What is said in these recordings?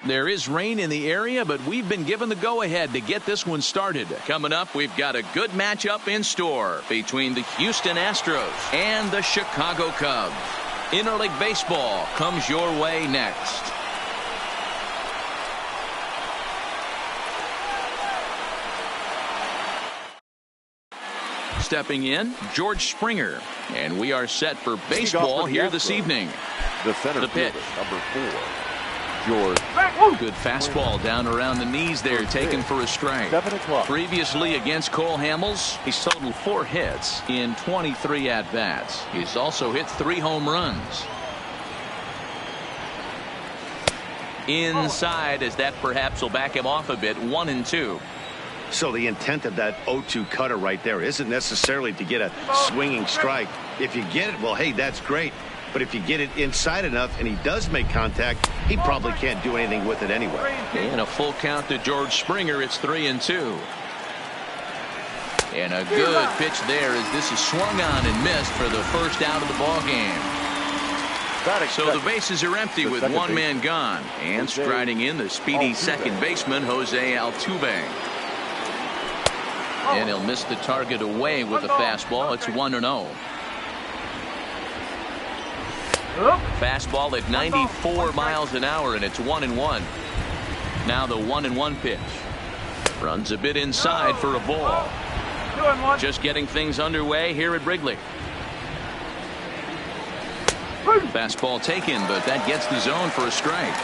There is rain in the area, but we've been given the go-ahead to get this one started. Coming up, we've got a good matchup in store between the Houston Astros and the Chicago Cubs. Interleague Baseball comes your way next. Stepping in, George Springer. And we are set for baseball here this evening. The pitch. Number 4. George. Good fastball down around the knees there, taken for a strike. Previously against Cole Hamels, he's totaled 4 hits in 23 at-bats. He's also hit 3 home runs. Inside, as that perhaps will back him off a bit, 1-2. So the intent of that 0-2 cutter right there isn't necessarily to get a swinging strike. If you get it, well, hey, that's great. But if you get it inside enough and he does make contact, he probably can't do anything with it anyway. And a full count to George Springer. It's 3-2. And a good pitch there as this is swung on and missed for the first out of the ball game. So the bases are empty with one man gone. And striding in the speedy second baseman, Jose Altuve. And he'll miss the target away with a fastball. It's 1-0. Fastball at 94 miles an hour, and it's 1-1. Now the 1-1 pitch. Runs a bit inside for a ball. Just getting things underway here at Wrigley. Fastball taken, but that gets the zone for a strike.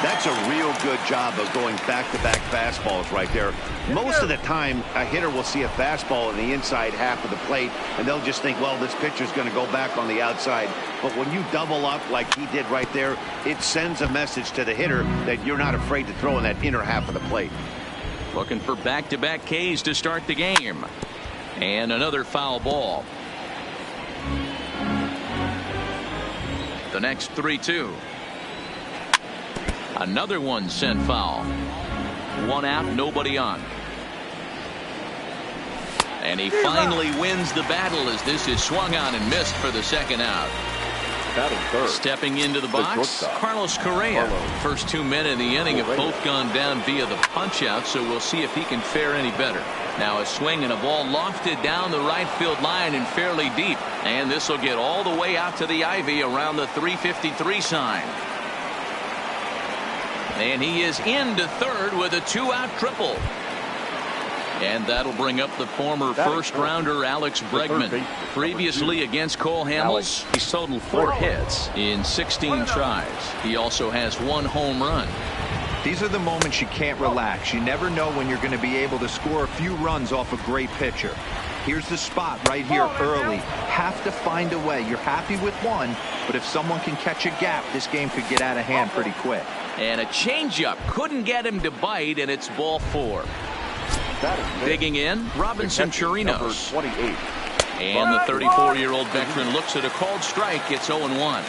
That's a real good job of going back-to-back fastballs right there. Most of the time, a hitter will see a fastball in the inside half of the plate, and they'll just think, well, this pitcher's going to go back on the outside. But when you double up like he did right there, it sends a message to the hitter that you're not afraid to throw in that inner half of the plate. Looking for back-to-back Ks to start the game. And another foul ball. The next 3-2. Another one sent foul. 1 out, nobody on. And he finally wins the battle as this is swung on and missed for the second out. Stepping into the box, Carlos Correa. First 2 men in the inning have both gone down via the punch-out, so we'll see if he can fare any better. Now a swing and a ball lofted down the right field line and fairly deep. And this will get all the way out to the ivy around the 353 sign. And he is into third with a 2-out triple. And that'll bring up the former first-rounder Alex Bregman. Previously against Cole Hamels, he's totaled 4 hits in 16 tries. He also has 1 home run. These are the moments you can't relax. You never know when you're going to be able to score a few runs off a great pitcher. Here's the spot right here early. Have to find a way. You're happy with 1, but if someone can catch a gap, this game could get out of hand pretty quick. And a changeup couldn't get him to bite, and it's ball 4. Digging in, Robinson Chirinos. And the 34-year-old veteran looks at a called strike. It's 0-1.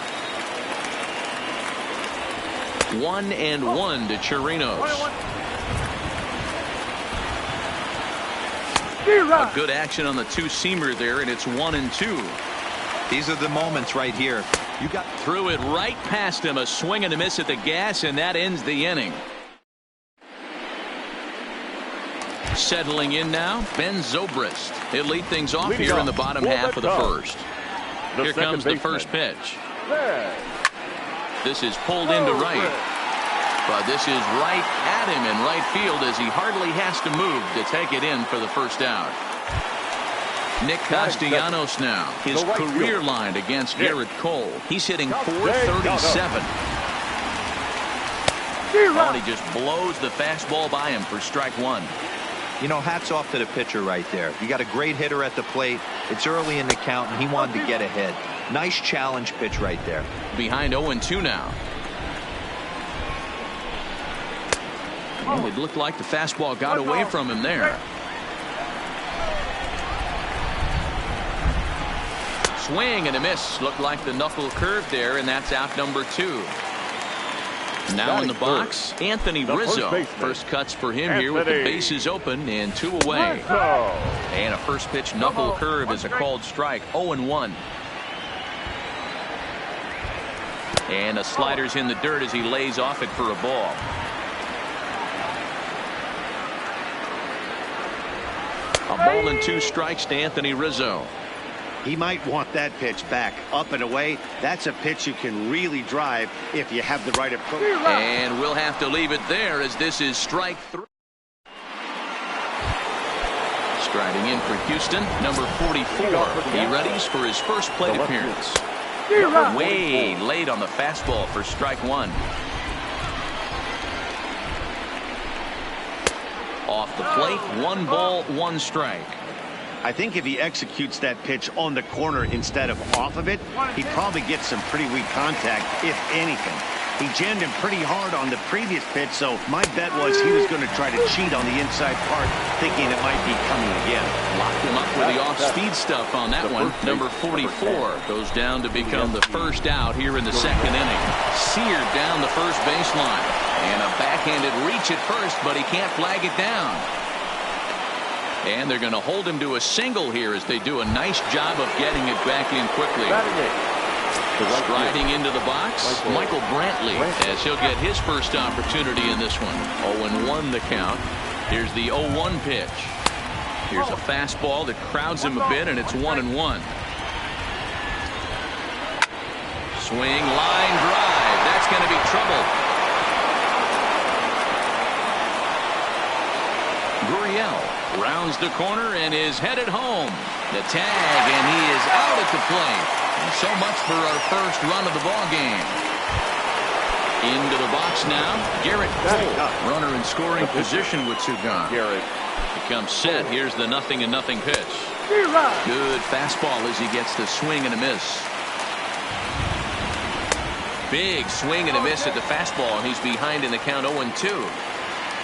1-1 to Chirinos. A good action on the 2-seamer there, and it's 1-2. These are the moments right here. You got threw it right past him. A swing and a miss at the gas, and that ends the inning. Settling in now, Ben Zobrist. He'll lead things off here in the bottom half of the first. Here comes the first pitch. This is pulled into right. But this is right at him in right field as he hardly has to move to take it in for the first out. Nick Castellanos now. His career line against Garrett Cole. He's hitting .437. Oh, and he just blows the fastball by him for strike 1. You know, hats off to the pitcher right there. You got a great hitter at the plate. It's early in the count, and he wanted to get ahead. Nice challenge pitch right there. Behind 0-2 now. Well, it looked like the fastball got away from him there. Swing and a miss. Looked like the knuckle curve there, and that's out number 2. Now in the box, Anthony Rizzo. First cuts for him here with the bases open and 2 away. And a first pitch knuckle curve is a called strike. 0-1. And the slider's in the dirt as he lays off it for a ball. A ball and 2 strikes to Anthony Rizzo. He might want that pitch back up and away. That's a pitch you can really drive if you have the right approach. And we'll have to leave it there as this is strike 3. Striding in for Houston, number 44. He readies for his first plate appearance. Way late on the fastball for strike 1. Off the plate, 1 ball, 1 strike. I think if he executes that pitch on the corner instead of off of it, he'd probably get some pretty weak contact, if anything. He jammed him pretty hard on the previous pitch, so my bet was he was going to try to cheat on the inside part, thinking it might be coming again. Locked him up with the off-speed stuff on that one. Number 44 goes down to become the first out here in the 2nd inning. Seared down the first baseline. And a backhanded reach at first, but he can't flag it down. And they're going to hold him to a single here as they do a nice job of getting it back in quickly. Striding into the box, Michael Brantley, as he'll get his first opportunity in this one. 0-1 the count. Here's the 0-1 pitch. Here's a fastball that crowds him a bit, and it's 1-1. Swing, line drive. That's going to be trouble. Gurriel rounds the corner and is headed home. The tag, and he is out at the plate. And so much for our first run of the ball game. Into the box now, Garrett Cole. Runner in scoring position with 2 gone. Garrett becomes set. Here's the 0-0 pitch. Good fastball as he gets the swing and a miss. Big swing and a miss at the fastball, and he's behind in the count 0-2.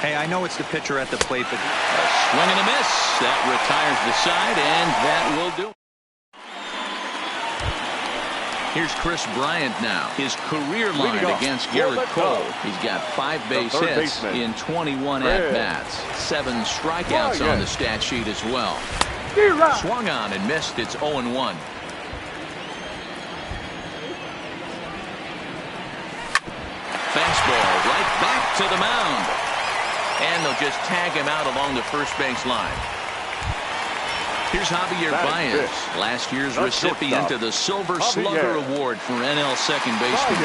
Hey, I know it's the pitcher at the plate, but a swing and a miss. That retires the side, and that will do it. Here's Chris Bryant now. His career line against Garrett Cole. He's got 5 base hits in 21 at-bats. 7 strikeouts on the stat sheet as well. Swung on and missed. It's 0-1. Fastball right back to the mound. And they'll just tag him out along the first base line. Here's Javier Baez, last year's recipient of the Silver Slugger Award for NL second baseman.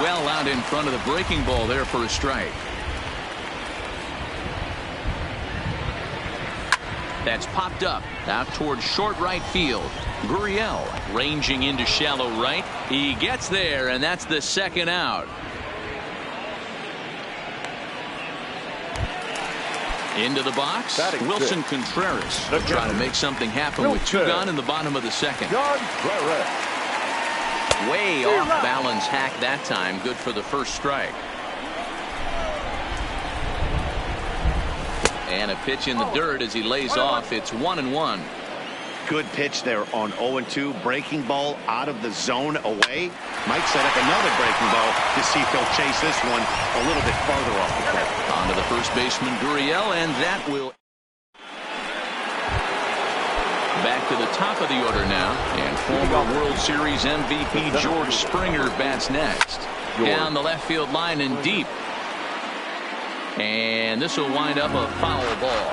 Well out in front of the breaking ball there for a strike. That's popped up out towards short right field. Gurriel ranging into shallow right. He gets there, and that's the 2nd out. Into the box, Wilson Contreras will try to make something happen with 2 gone in the bottom of the 2nd. Way off balance hack that time. Good for the first strike. And a pitch in the dirt as he lays off. It's 1-1. Good pitch there on 0-2. Breaking ball out of the zone away. Might set up another breaking ball to see if he'll chase this one a little bit farther off the plate. On to the first baseman, Gurriel, and that will. Back to the top of the order now, and former World Series MVP George Springer bats next. Down the left field line and deep. And this will wind up a foul ball.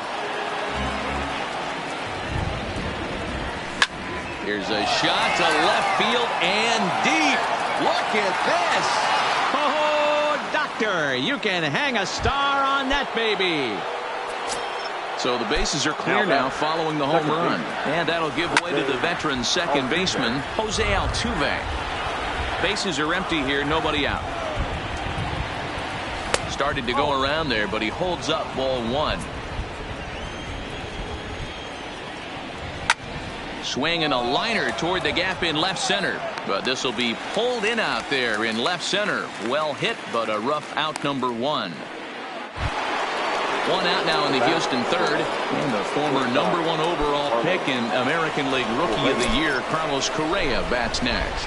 Here's a shot to left field and deep. Look at this. Oh, doctor, you can hang a star on that baby. So the bases are clear now following the home run. And that'll give way to the veteran second baseman, Jose Altuve. Bases are empty here, nobody out. Started to go around there, but he holds up ball 1. Swing and a liner toward the gap in left center. But this will be pulled in out there in left center. Well hit, but a rough out, number 1. 1 out now in the Houston 3rd. And the former number 1 overall pick in American League Rookie of the Year, Carlos Correa, bats next.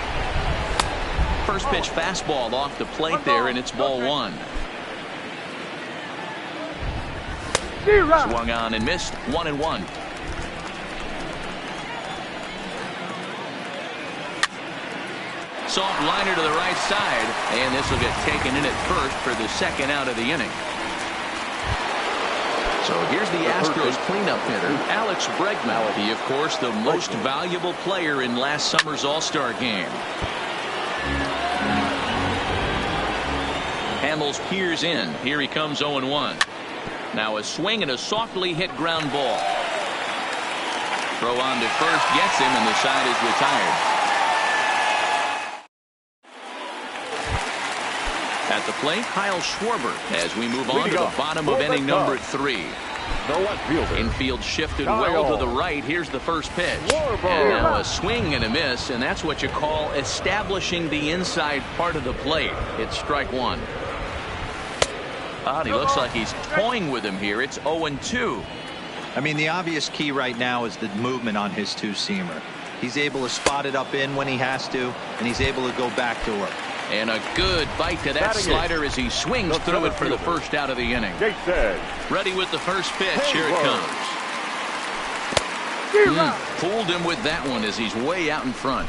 First pitch fastball off the plate there, and it's ball 1. Swung on and missed. 1-1. Soft liner to the right side, and this will get taken in at first for the second out of the inning. So here's the Astros cleanup hitter, Alex Bregman. He, of course, the most valuable player in last summer's All-Star game. Hamels peers in. Here he comes 0-1. Now a swing and a softly hit ground ball. Throw on to first gets him, and the side is retired. At the plate, Kyle Schwarber as we move on to the bottom of inning number 3. Infield shifted well to the right. Here's the first pitch. And now a swing and a miss, and that's what you call establishing the inside part of the plate. It's strike one. He looks like he's toying with him here. It's 0-2. I mean, the obvious key right now is the movement on his two-seamer. He's able to spot it up in when he has to, and he's able to go back to work. And a good bite to that slider as he swings through it for the first out of the inning. Ready with the first pitch. Here it comes. Fooled him with that one as he's way out in front.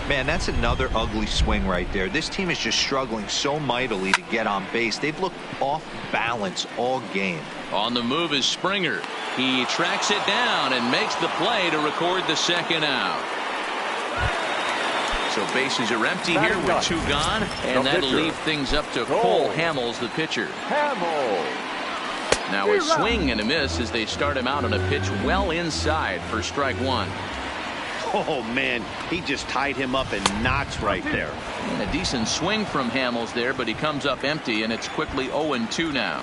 Man, that's another ugly swing right there. This team is just struggling so mightily to get on base. They've looked off balance all game. On the move is Springer. He tracks it down and makes the play to record the second out. So bases are empty here with 2 gone, and that'll leave things up to Cole Hamels, the pitcher. Now a swing and a miss as they start him out on a pitch well inside for strike one. Oh, man, he just tied him up in knots right there. And a decent swing from Hamels there, but he comes up empty, and it's quickly 0-2 now.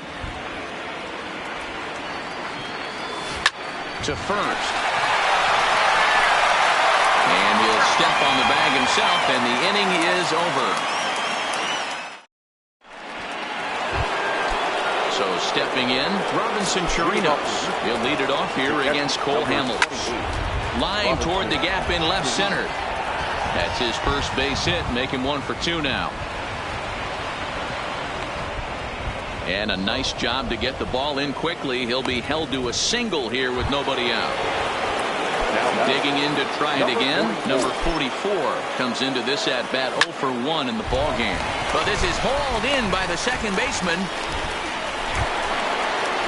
To first. And he'll step on the bag himself, and the inning is over. So stepping in, Robinson Chirinos. He'll lead it off here against Cole Hamels. Line toward the gap in left center. That's his first base hit, making 1 for 2 now. And a nice job to get the ball in quickly. He'll be held to a single here with nobody out. Digging in to try it again. Number 44 comes into this at bat 0 for 1 in the ball game. But this is hauled in by the second baseman.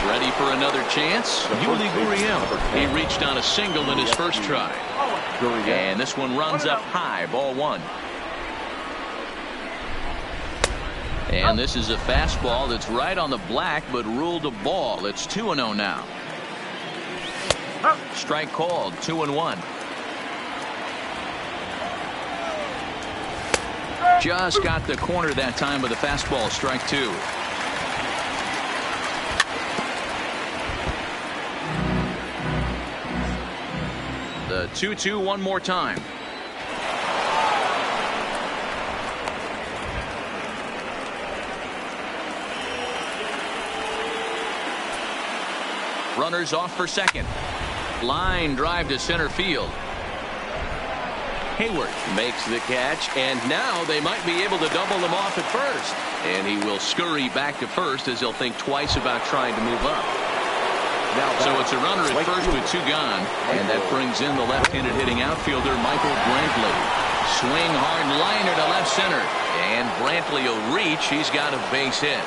Ready for another chance. Yuli Gurriel. He reached on a single in his first try. And this one runs up high. Ball 1. And this is a fastball that's right on the black, but ruled a ball. It's 2-0 now. Strike called. 2-1. Just got the corner that time with a fastball. Strike 2. The 2-2 one more time. Runners off for second. Line drive to center field. Hayward makes the catch, and now they might be able to double them off at first. And he will scurry back to first as he'll think twice about trying to move up. So it's a runner at first with 2 gone, and that brings in the left-handed hitting outfielder Michael Brantley. Swing hard liner to left center, and Brantley will reach. He's got a base hit.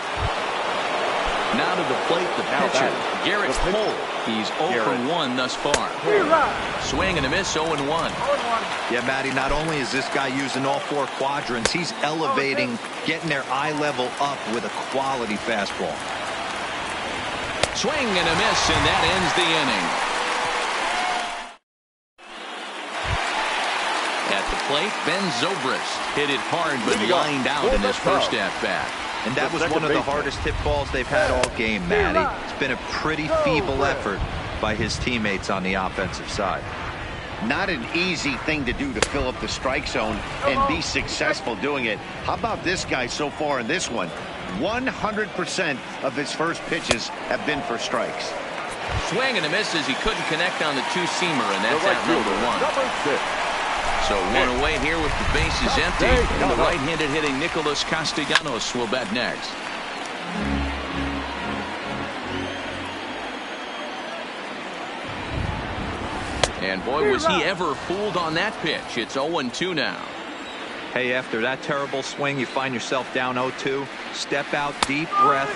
Now to the plate, the pitcher, Garrett Cole. He's 0 for 1 thus far. Swing and a miss, 0-1. Yeah, Matty, not only is this guy using all 4 quadrants, he's elevating, getting their eye level up with a quality fastball. Swing and a miss, and that ends the inning. At the plate, Ben Zobrist hit it hard but lined out in his first at-bat. And that was one of the hardest hit balls they've had all game, Matty. It's been a pretty feeble effort by his teammates on the offensive side. Not an easy thing to do to fill up the strike zone and be successful doing it. How about this guy so far in this one? 100% of his first pitches have been for strikes. Swing and a miss as he couldn't connect on the 2-seamer, and that's at number 1. So 1 away here with the bases empty, and the right-handed hitting Nicholas Castellanos will bat next. And boy, was he ever fooled on that pitch. It's 0-2 now. Hey, after that terrible swing, you find yourself down 0-2. Step out, deep breath,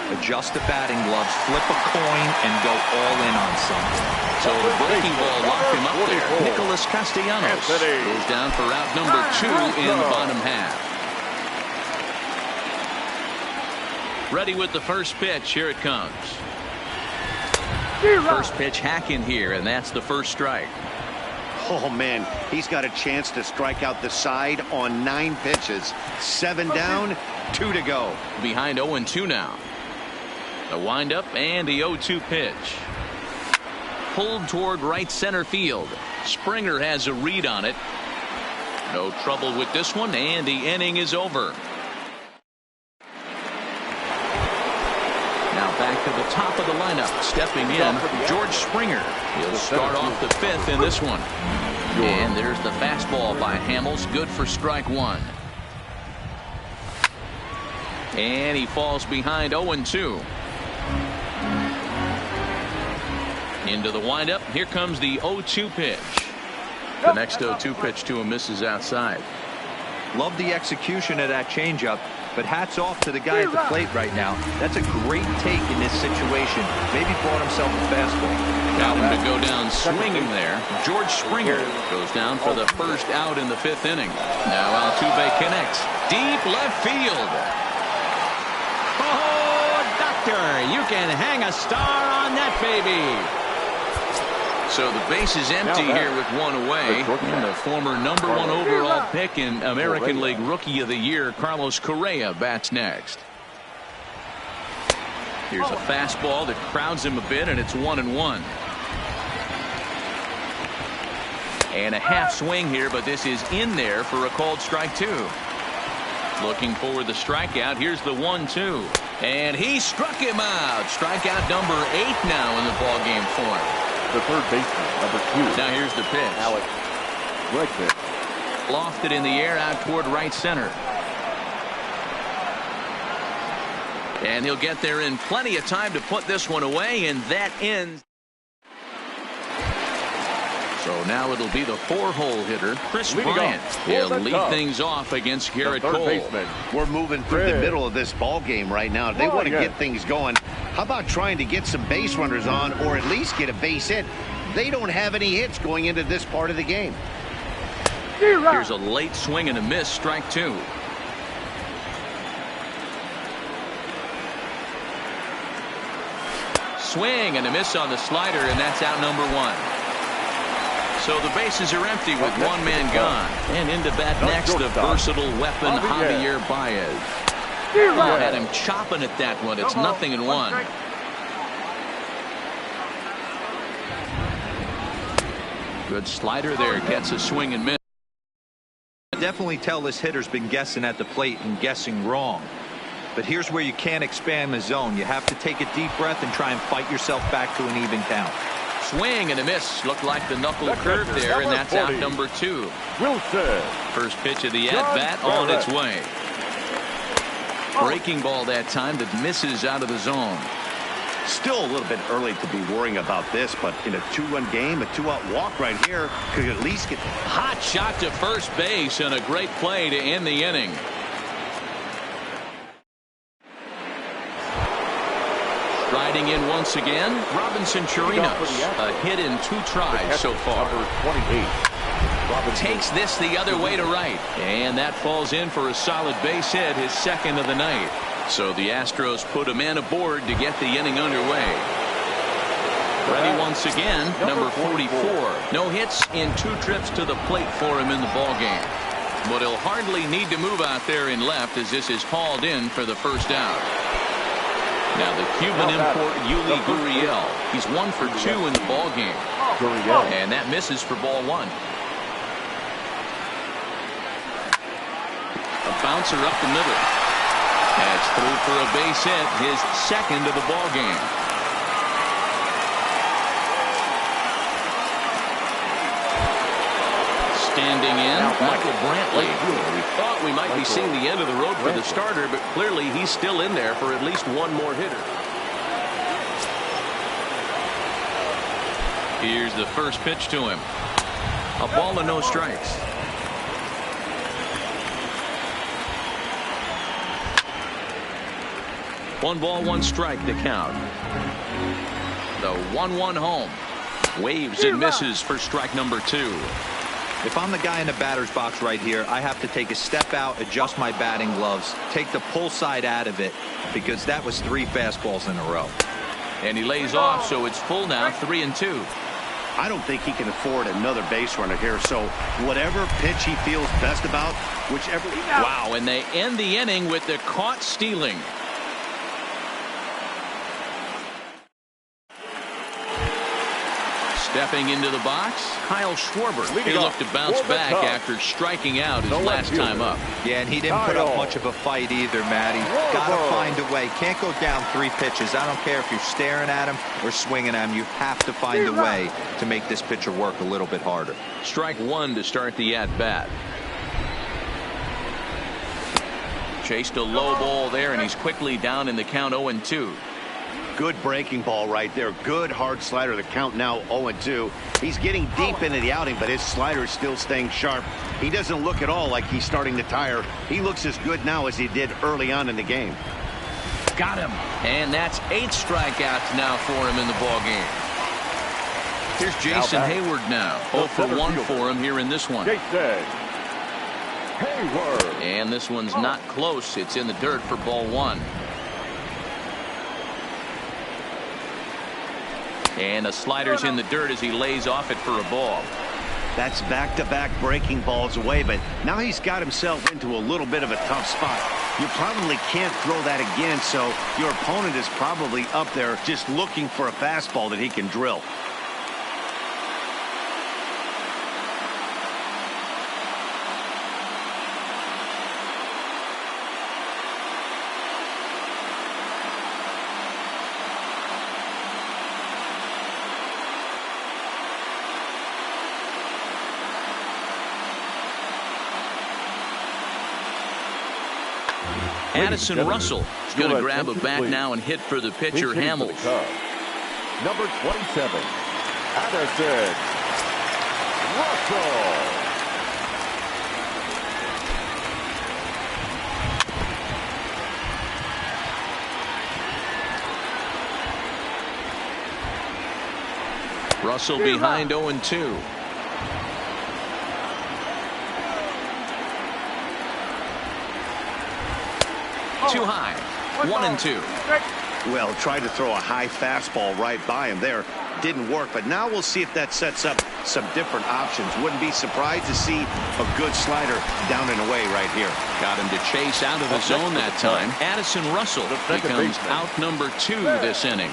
adjust the batting gloves, flip a coin, and go all in on something. So the breaking ball locked him up there. Nicholas Castellanos goes down for out number 2 in the bottom half. Ready with the first pitch. Here it comes. First pitch hack in here, and that's the first strike. Oh, man, he's got a chance to strike out the side on 9 pitches. 7 down, 2 to go. Behind 0-2 now. The windup and the 0-2 pitch. Pulled toward right center field. Springer has a read on it. No trouble with this one, and the inning is over. Now back to the top of the lineup. Stepping in, George Springer. He'll start off the 5th in this one. And there's the fastball by Hamels. Good for strike 1. And he falls behind 0-2. Into the windup. Here comes the 0-2 pitch. The next 0-2 pitch to him misses outside. Love the execution of that changeup, but hats off to the guy at the plate right now. That's a great take in this situation. Maybe bought himself a fastball. Got him to go down swinging there. George Springer goes down for the first out in the 5th inning. Now Altuve connects. Deep left field. Oh, doctor, you can hang a star on that baby. So the base is empty here with 1 away. And the former number 1 overall pick in American League Rookie of the Year, Carlos Correa, bats next. Here's a fastball that crowds him a bit, and it's 1-1. And a half swing here, but this is in there for a called strike 2. Looking for the strikeout. Here's the 1-2. And he struck him out. Strikeout number 8 now in the ballgame for him. The third baseman, number 2. Now here's the pitch. Alex Bregman. Lofted in the air out toward right center. And he'll get there in plenty of time to put this one away, and that ends. So now it'll be the 4-hole hitter, Chris Bryant. He'll lead things off against Garrett Cole. Baseman. We're moving through the middle of this ball game right now. They want to get things going. How about trying to get some base runners on, or at least get a base hit? They don't have any hits going into this part of the game. Here's a late swing and a miss, strike 2. Swing and a miss on the slider, and that's out number 1. So the bases are empty with 1 man gone. And into bat next, the versatile weapon, Javier Baez. Had him chopping at that one. It's 0-1. Good slider there. Gets a swing and miss. Definitely tell this hitter's been guessing at the plate and guessing wrong. But here's where you can't expand the zone. You have to take a deep breath and try and fight yourself back to an even count. Swing and a miss. Looked like the knuckle curve there, and that's out number 2. Wilson. First pitch of the at-bat on its way. Breaking ball that time that misses out of the zone. Still a little bit early to be worrying about this, but in a 2-run game, a 2-out walk right here could at least get. Hot shot to first base, and a great play to end the inning. Riding in once again, Robinson Chirinos. A hit in 2 tries so far. Number 28. Takes this the other way to right. And that falls in for a solid base hit, his 2nd of the night. So the Astros put a man aboard to get the inning underway. Ready once again, number 44. No hits in 2 trips to the plate for him in the ballgame. But he'll hardly need to move out there in left as this is hauled in for the first out. Now the Cuban import Yuli Gurriel. He's 1 for 2 in the ballgame. And that misses for ball 1. A bouncer up the middle. That's through for a base hit, his 2nd of the ballgame. Standing in, Michael Brantley. We thought we might be seeing the end of the road for the starter, but clearly he's still in there for at least 1 more hitter. Here's the first pitch to him. A ball and no strikes. One ball, one strike to count. The 1-1 home. Waves and misses for strike number 2. If I'm the guy in the batter's box right here, I have to take a step out, adjust my batting gloves, take the pull side out of it, because that was 3 fastballs in a row. And he lays off, so it's full now, 3-2. I don't think he can afford another base runner here, so whatever pitch he feels best about, whichever. Wow, and they end the inning with the caught stealing. Stepping into the box, Kyle Schwarber. He looked to bounce back after striking out his last time up. Yeah, and he didn't put up much of a fight either, Matty. Got to find a way. Can't go down 3 pitches. I don't care if you're staring at him or swinging at him. You have to find a way to make this pitcher work a little bit harder. Strike 1 to start the at-bat. Chased a low ball there, and he's quickly down in the count 0-2. Good breaking ball right there. Good hard slider. The count now 0-2. He's getting deep into the outing, but his slider is still staying sharp. He doesn't look at all like he's starting to tire. He looks as good now as he did early on in the game. Got him. And that's 8 strikeouts now for him in the ball game. Here's Jason Hayward now. 0 for 1 for him here in this one. Jason Hayward. And this one's not close. It's in the dirt for ball 1. And the slider's in the dirt as he lays off it for a ball. That's back-to-back breaking balls away, but now he's got himself into a little bit of a tough spot. You probably can't throw that again, so your opponent is probably up there just looking for a fastball that he can drill. Addison Russell is going to grab a bat now and hit for the pitcher, Hamels. Number 27, Addison Russell. Russell behind 0-2. Too high. 1-2. Well, tried to throw a high fastball right by him there. Didn't work, but now we'll see if that sets up some different options. Wouldn't be surprised to see a good slider down and away right here. Got him to chase out of the zone that time. Addison Russell becomes out number 2 this inning.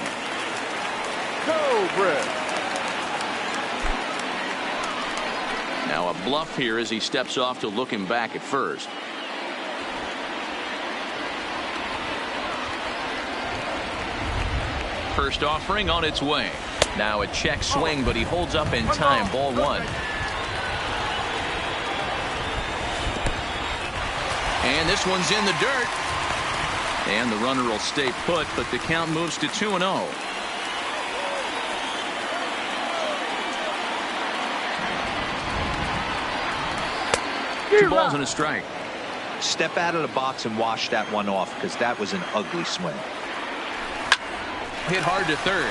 Go, Britt. Now a bluff here as he steps off to look him back at first. First offering on its way. Now a check swing, but he holds up in time. Ball 1. And this one's in the dirt. And the runner will stay put, but the count moves to 2-0. 2 balls and a strike. Step out of the box and wash that one off, because that was an ugly swing. Hit hard to third.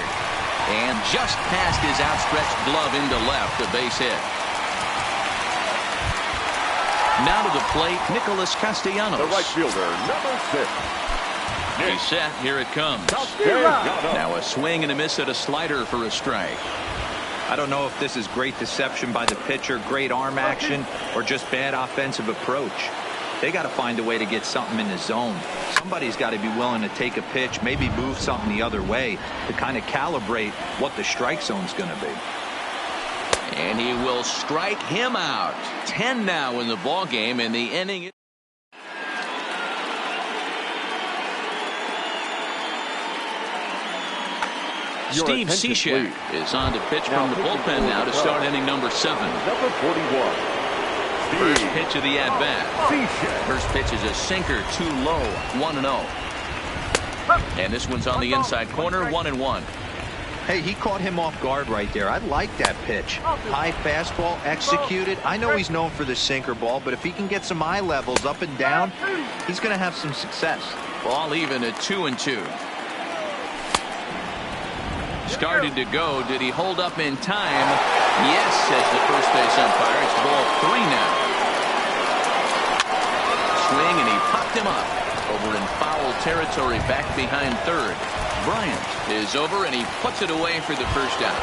And just past his outstretched glove into left, a base hit. Now to the plate, Nicholas Castellanos. The right fielder, number 6. He's set. Here it comes. Now a swing and a miss at a slider for a strike. I don't know if this is great deception by the pitcher, great arm action, or just bad offensive approach. They got to find a way to get something in the zone. Somebody's got to be willing to take a pitch, maybe move something the other way to kind of calibrate what the strike zone's going to be. And he will strike him out. 10 now in the ball game, and the inning. Steve Cishek is on to pitch from the bullpen now to start inning number 7. Number 41. First pitch of the at-bat. First pitch is a sinker, too low, 1-0. And this one's on the inside corner, 1-1. Hey, he caught him off guard right there. I like that pitch. High fastball executed. I know he's known for the sinker ball, but if he can get some eye levels up and down, he's going to have some success. Ball even at 2-2. Started to go. Did he hold up in time? Yes, says the first base umpire. It's ball 3 now. Swing, and he popped him up over in foul territory back behind third. Bryant is over, and he puts it away for the first out.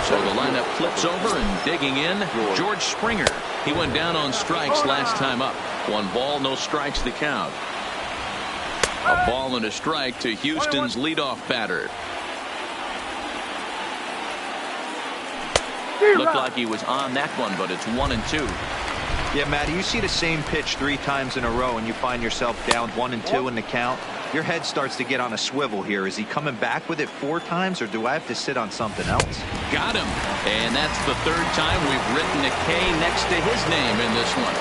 So the lineup flips over, and digging in, George Springer. He went down on strikes last time up. 1 ball, no strikes the count. A ball and a strike to Houston's leadoff batter. Looked like he was on that one, but it's 1-2. Yeah, Matty, you see the same pitch 3 times in a row and you find yourself down 1-2 in the count. Your head starts to get on a swivel here. Is he coming back with it 4 times, or do I have to sit on something else? Got him. And that's the 3rd time we've written a K next to his name in this one.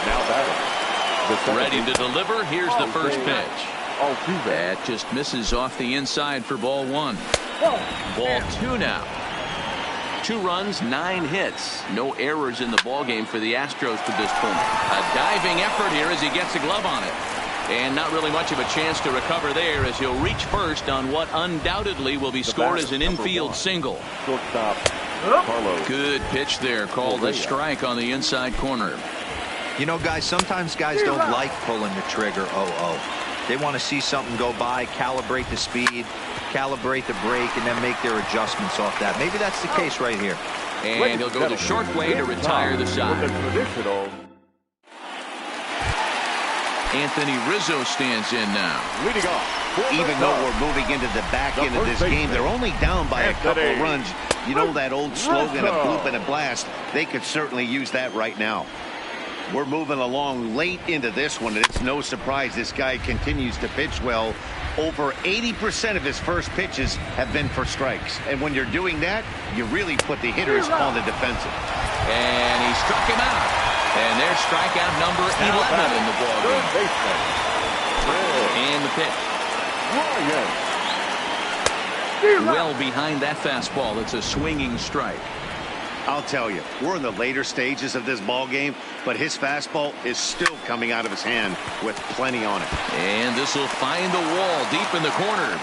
Now batting. Ready to deliver. Here's the first pitch. That just misses off the inside for ball 1. Ball 2 now. 2 runs, 9 hits. No errors in the ballgame for the Astros to this point. A diving effort here as he gets a glove on it. And not really much of a chance to recover there, as he'll reach first on what undoubtedly will be scored as an infield single. Good pitch there, called a strike on the inside corner. You know, guys, sometimes guys don't like pulling the trigger 0-0. They want to see something go by, calibrate the speed, calibrate the brake, and then make their adjustments off that. Maybe that's the case right here. And he'll go the short way to retire the side. Anthony Rizzo stands in now. Leading off. Even though we're moving into the back end of this game, they're only down by a couple of runs. You know that old slogan, a bloop and a blast? They could certainly use that right now. We're moving along late into this one, and it's no surprise this guy continues to pitch well. Over 80% of his first pitches have been for strikes. And when you're doing that, you really put the hitters on the defensive. And he struck him out. And there's strikeout number 11 in the ballgame. And the pitch. Well behind that fastball. It's a swinging strike. I'll tell you, we're in the later stages of this ball game, but his fastball is still coming out of his hand with plenty on it. And this will find the wall deep in the corner.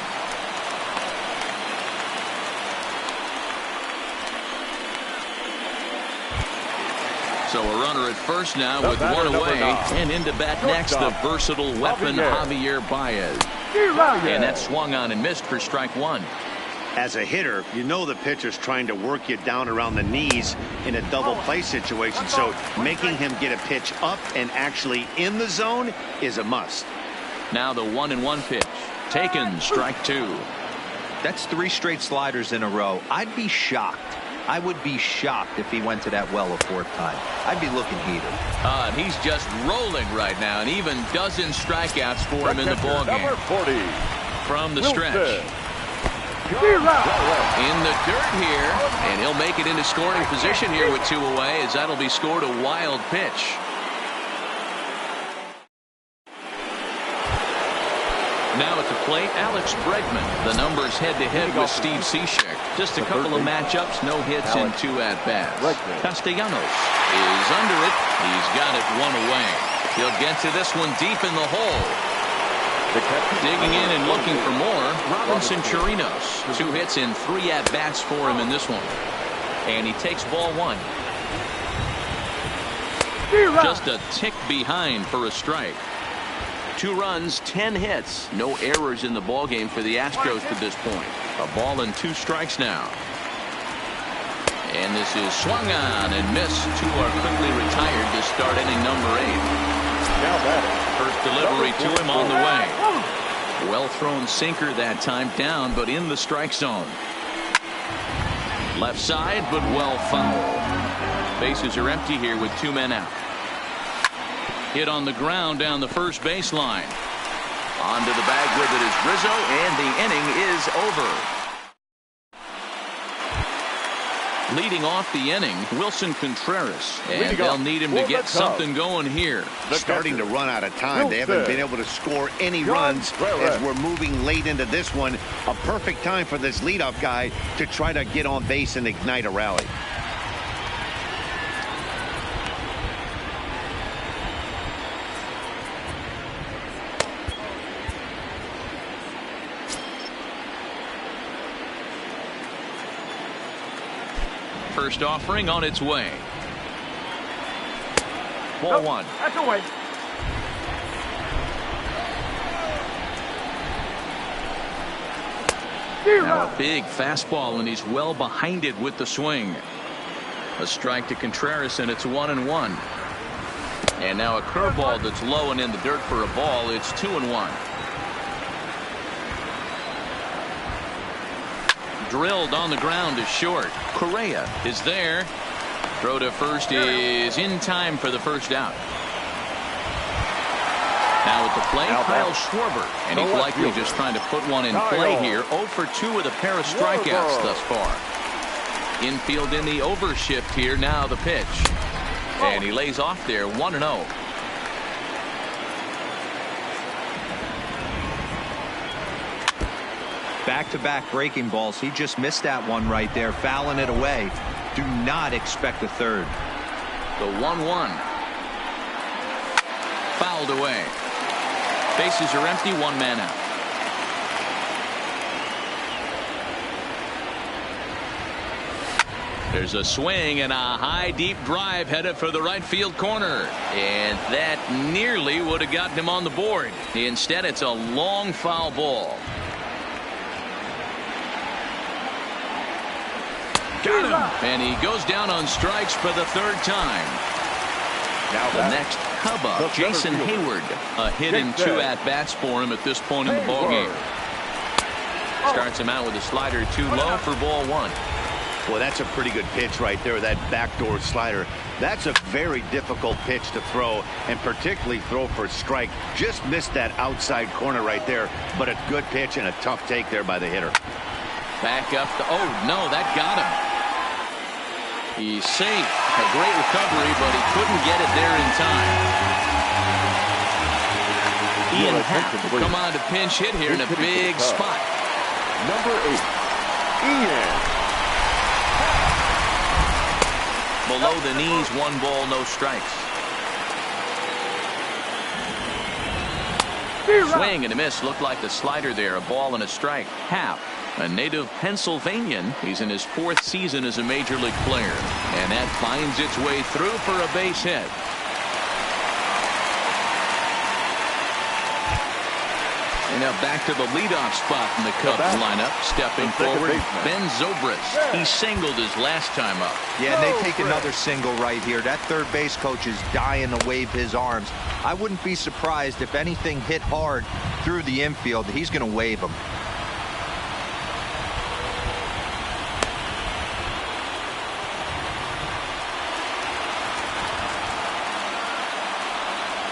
So a runner at first now with 1 away, and into bat next, the versatile weapon Javier Baez. And that swung on and missed for strike 1. As a hitter, you know the pitcher's trying to work you down around the knees in a double play situation, so making him get a pitch up and actually in the zone is a must. Now the 1-1 pitch. Taken, strike 2. That's 3 straight sliders in a row. I'd be shocked. I would be shocked if he went to that well a 4th time. I'd be looking heated. And he's just rolling right now, and even dozen strikeouts for him in the ballgame. From the stretch. In the dirt here, and he'll make it into scoring position here with 2 away, as that'll be scored a wild pitch. Now at the plate, Alex Bregman. The numbers head-to-head with Steve Cishek. Just a couple of matchups, no hits in 2 at-bats. Castellanos is under it. He's got it 1 away. He'll get to this one deep in the hole. Digging in and looking for more, Robinson Chirinos. 2 hits in 3 at-bats for him in this one. And he takes ball 1. Just a tick behind for a strike. 2 runs, 10 hits. No errors in the ballgame for the Astros to this point. A ball and 2 strikes now. And this is swung on and missed. 2 are quickly retired to start inning number 8. First delivery to him on the way. Well thrown sinker that time, down but in the strike zone. Left side, but well fouled. Bases are empty here with 2 men out. Hit on the ground down the first baseline. Onto the bag with it is Rizzo, and the inning is over. Leading off the inning, Wilson Contreras, and they'll need him to get something going here. Starting to run out of time. They haven't been able to score any runs as we're moving late into this one. A perfect time for this leadoff guy to try to get on base and ignite a rally. First offering on its way. Ball one. That's away. Now a big fastball, and he's well behind it with the swing. A strike to Contreras, and it's 1-1. And now a curveball that's low and in the dirt for a ball. It's 2-1. Drilled on the ground is short. Correa is there. Throw to first is in time for the first out. Now at the plate, Kyle Schwarber, and he's likely just trying to put one in play here. 0 for 2 with a pair of strikeouts thus far. Infield in the overshift here. Now the pitch, and he lays off there. 1-0. Back-to-back breaking balls. He just missed that one right there, fouling it away. Do not expect a third. The 1-1. Fouled away. Bases are empty, one man out. There's a swing and a high deep drive headed for the right field corner, and that nearly would have gotten him on the board. Instead, it's a long foul ball. Got him, and he goes down on strikes for the third time. Now the next Cub up, Jason Hayward. A hit and 2 at-bats for him at this point in the ballgame. Starts him out with a slider too low for ball one. Well, that's a pretty good pitch right there, that backdoor slider. That's a very difficult pitch to throw, and particularly throw for a strike. Just missed that outside corner right there, but a good pitch and a tough take there by the hitter. Back up. Oh, no, that got him. He's safe. A great recovery, but he couldn't get it there in time. Ian Happ will come on to pinch hit here in a big spot. Number 8, Ian. Below the knees, 1 ball, no strikes. Swing and a miss. Looked like the slider there. A ball and a strike. Happ, a native Pennsylvanian. He's in his 4th season as a major league player. And that finds its way through for a base hit. And now back to the leadoff spot in the Cubs lineup. Stepping forward, Ben Zobrist. He singled his last time up. Yeah, and they take another single right here. That third base coach is dying to wave his arms. I wouldn't be surprised if anything hit hard through the infield. He's going to wave them.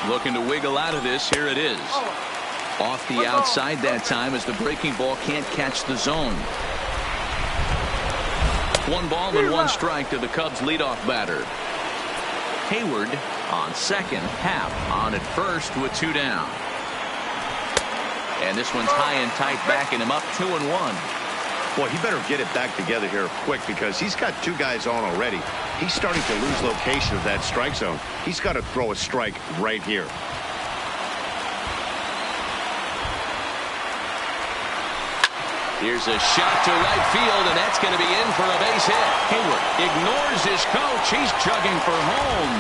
Looking to wiggle out of this. Here it is. Off the outside that time as the breaking ball can't catch the zone. 1 ball and 1 strike to the Cubs leadoff batter. Hayward on second. Happ on at first with 2 down. And this one's high and tight, backing him up 2-1. Boy, he better get it back together here quick, because he's got 2 guys on already. He's starting to lose location of that strike zone. He's got to throw a strike right here. Here's a shot to right field, and that's going to be in for a base hit. Hayward ignores his coach. He's chugging for home.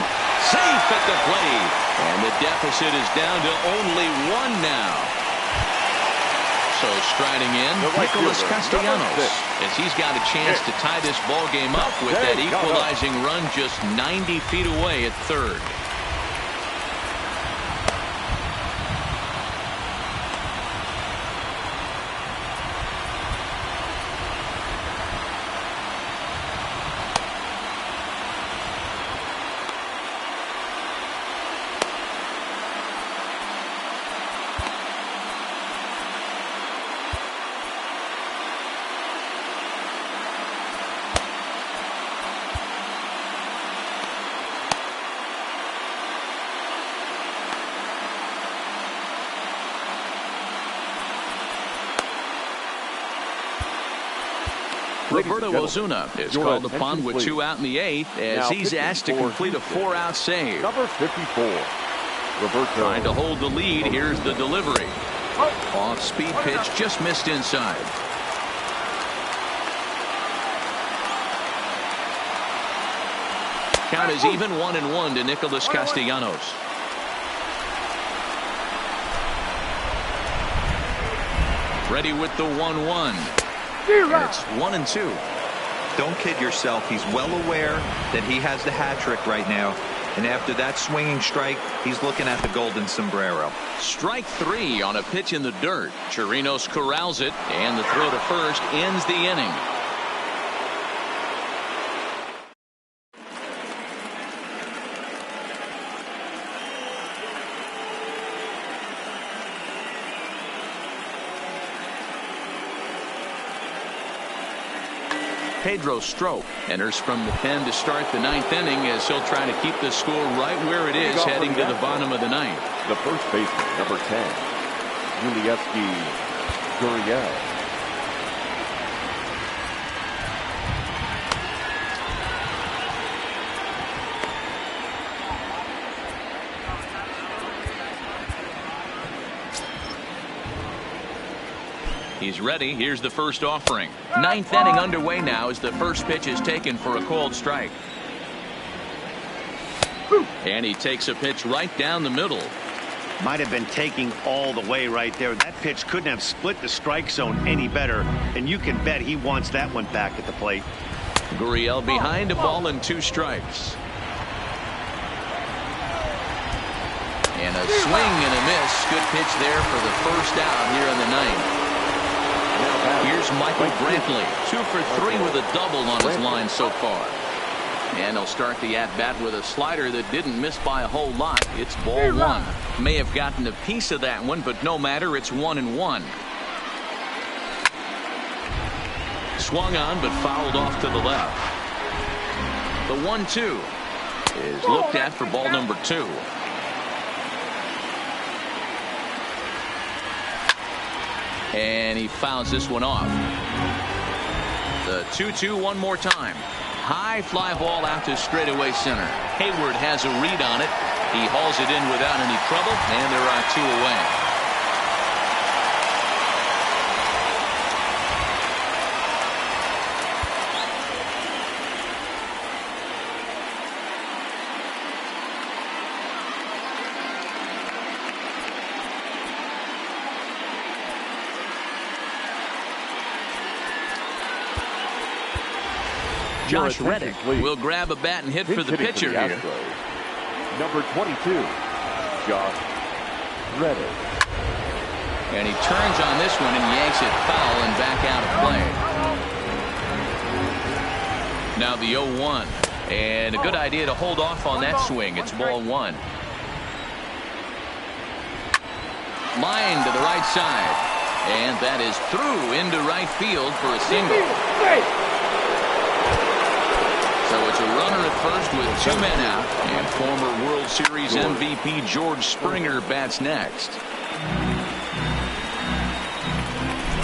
Safe at the plate. And the deficit is down to only 1 now. So striding in, Nicholas Castellanos, as he's got a chance to tie this ball game up with that equalizing run just 90 feet away at third. Roberto Ozuna is called upon with 2 out in the 8th as he's asked to complete a 4-out save. Number 54, Roberto. Trying to hold the lead. Here's the delivery. Off-speed pitch, just missed inside. Count is even 1-1 to Nicholas Castellanos. Ready with the 1-1. And it's 1-2. Don't kid yourself. He's well aware that he has the hat trick right now. And after that swinging strike, he's looking at the golden sombrero. Strike 3 on a pitch in the dirt. Chirinos corrals it, and the throw to first ends the inning. Pedro Strop enters from the pen to start the 9th inning as he'll try to keep the score right where it is heading to the bottom of the 9th. The first baseman, number 10, Yulieski Gurriel. He's ready. Here's the first offering. 9th inning underway now as the first pitch is taken for a called strike. And he takes a pitch right down the middle. Might have been taking all the way right there. That pitch couldn't have split the strike zone any better, and you can bet he wants that one back at the plate. Gurriel behind a ball and 2 strikes. And a swing and a miss. Good pitch there for the first out here in the 9th. Here's Michael Brantley, 2 for 3 with a double on his line so far. And he'll start the at-bat with a slider that didn't miss by a whole lot. It's ball 1. May have gotten a piece of that one, but no matter, it's 1-1. Swung on, but fouled off to the left. The 1-2 is looked at for ball number 2. And he fouls this one off. The 2-2 one more time. High fly ball out to straightaway center. Hayward has a read on it. He hauls it in without any trouble, and there are 2 away. Josh Reddick will grab a bat and hit for the pitcher here. Number 22, Josh Reddick. And he turns on this one and yanks it foul and back out of play. Now the 0-1. And a good idea to hold off on that swing. It's ball 1. Line to the right side. And that is through into right field for a single. So it's a runner at first with 2 men out, and former World Series MVP George Springer bats next.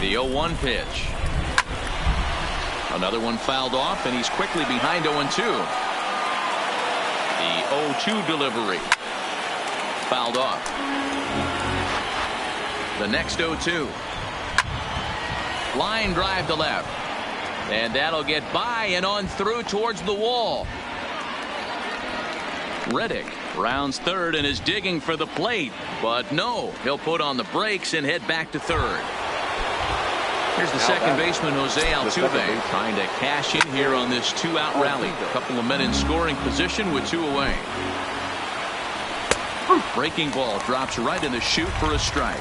The 0-1 pitch. Another one fouled off, and he's quickly behind 0-2. The 0-2 delivery. Fouled off. The next 0-2. Line drive to left. And that'll get by and on through towards the wall. Reddick rounds third and is digging for the plate. But no, he'll put on the brakes and head back to third. Here's the second baseman, Jose Altuve, trying to cash in here on this 2-out rally. A couple of men in scoring position with 2 away. Breaking ball drops right in the chute for a strike.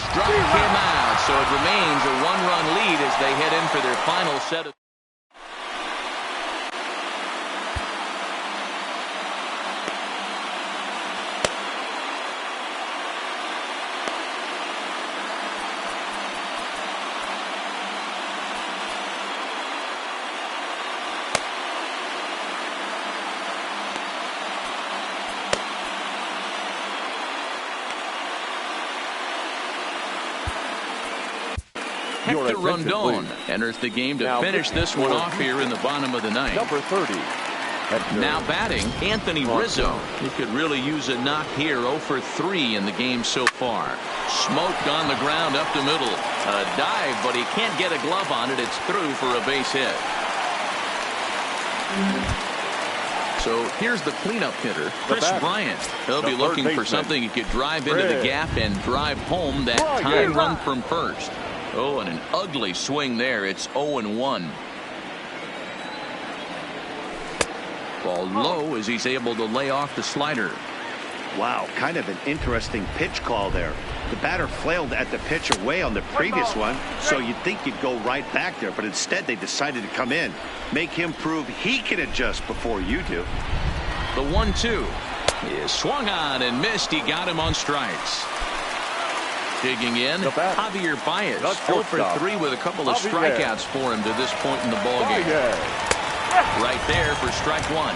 Struck him out, so it remains a 1-run lead as they head in for their final set of. Hector Rondon enters the game to finish this one off here in the bottom of the 9th. Number 30. Now batting, Anthony Rizzo. He could really use a knock here. 0 for 3 in the game so far. Smoked on the ground up the middle. A dive, but he can't get a glove on it. It's through for a base hit. So here's the cleanup hitter, Chris Bryant. He'll be looking for something he could drive into the gap and drive home that tying run from first. Oh, and an ugly swing there. It's 0-1. Ball low as he's able to lay off the slider. Wow, kind of an interesting pitch call there. The batter flailed at the pitch away on the previous one, so you'd think you'd go right back there, but instead they decided to come in, make him prove he can adjust before you do. The 1-2 is swung on and missed. He got him on strikes. Digging in, Javier Baez, 0 for 3 with a couple of strikeouts for him to this point in the ballgame. Right there for strike one.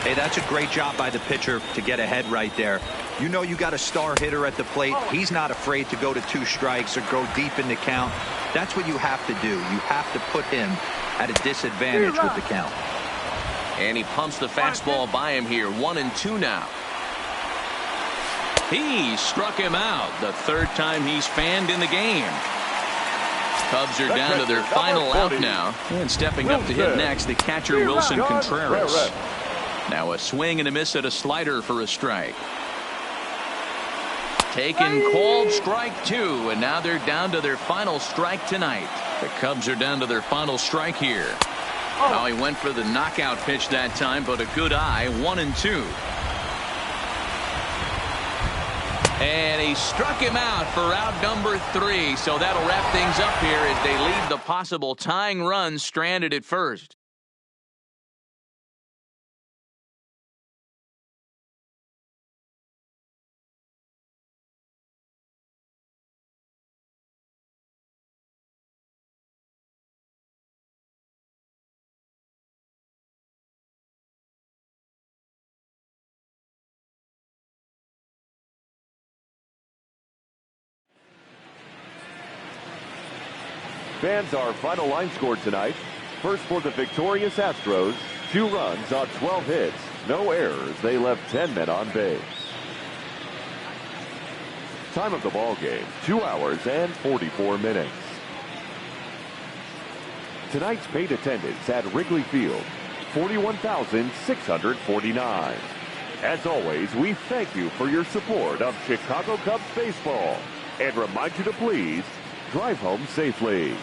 Hey, that's a great job by the pitcher to get ahead right there. You know you got a star hitter at the plate. He's not afraid to go to 2 strikes or go deep in the count. That's what you have to do. You have to put him at a disadvantage with the count. And he pumps the fastball by him here. 1-2 now. He struck him out the 3rd time he's fanned in the game. Cubs are down to their final out now. And stepping up to hit next, the catcher Wilson Contreras. Now a swing and a miss at a slider for a strike. Taken, called, strike 2, and now they're down to their final strike tonight. The Cubs are down to their final strike here. Well, he went for the knockout pitch that time, but a good eye. 1-2. And he struck him out for out number 3, so that'll wrap things up here as they leave the possible tying run stranded at first. Fans, our final line score tonight. First for the victorious Astros, 2 runs on 12 hits, no errors. They left 10 men on base. Time of the ball game, 2 hours and 44 minutes. Tonight's paid attendance at Wrigley Field, 41,649. As always, we thank you for your support of Chicago Cubs baseball and remind you to please drive home safely.